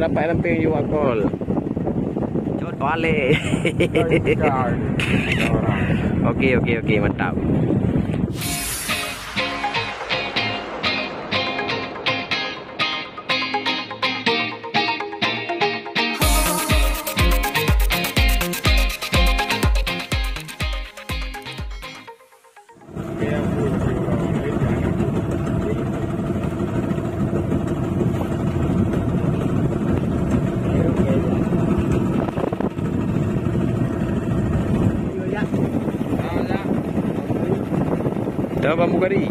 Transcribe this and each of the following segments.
dapat lemping you akol. Cot balik. Okey, mantap. Dah bambu kari.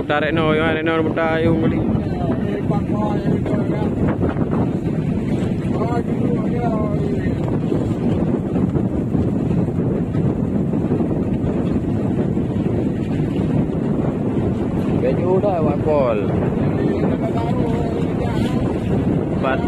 Tarik no, buta yung beli. Baju dah wakol. Bat.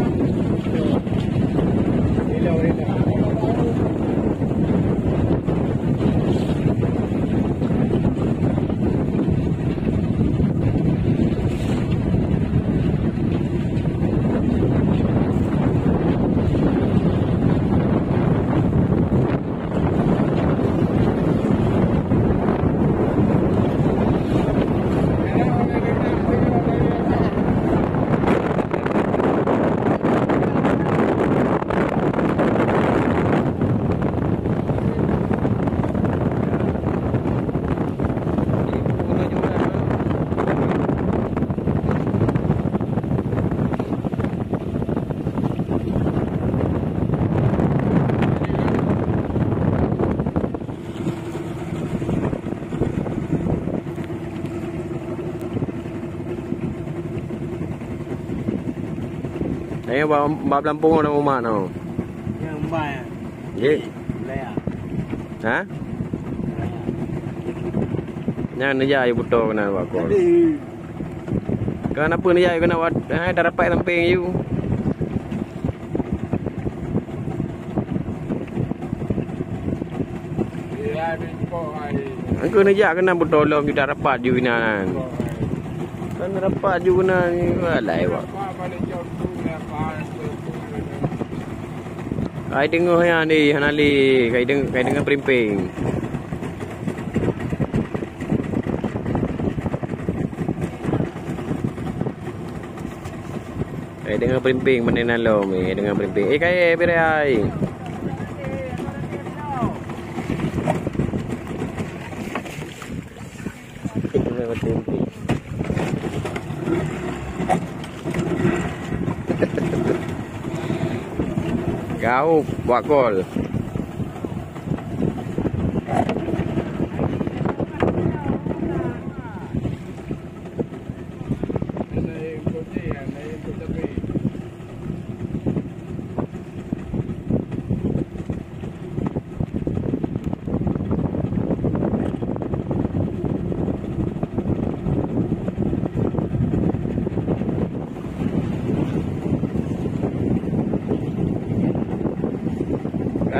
Ayo bab Lampung nak rumah no. Yang mbak. Ye. Laya. Ha? Yang ni jaya buto kena buat kau. Kenapa ni jaya kena buat? Dah dapat lemping you. Ya, bingkok hari. Angka ni jaya kena bertolong kita dapat you nan. Kan dapat you kena ni alai buat. Kai dengar yang ni Hanali, kai dengar perimping. Kai dengar perimping mana nalom ni, dengar perimping. Kai berai. Kau buat gol.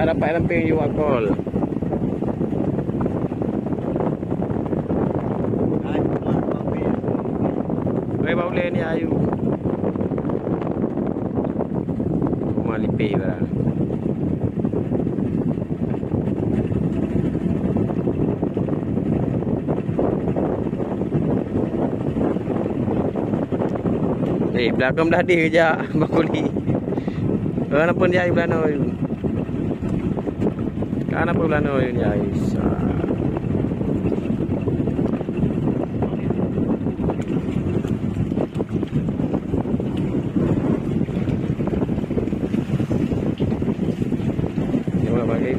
Dapat lemping you akol. Baik boleh ni ayu. Rumah lipi barang. belakang dah ada je bakuli. Kenapa dia air belano? Kenapa belano ni guys? Jom bagi.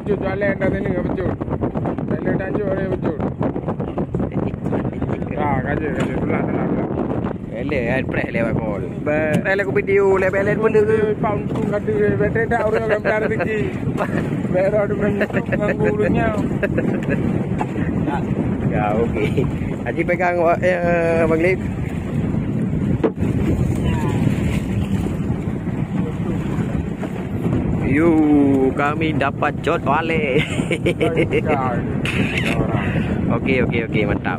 Jualan dah sini ke betul. Jualan Tanjung ada betul. Kerja belah. Ele prek lewat call. Ele aku video le belen benda ke. Pound tu kata bateri dah orang gambar rezeki. Baru ada menggulunya. Ya okey. Haji pegang Abang Lip. Kami dapat jod wale. Okey, mantap.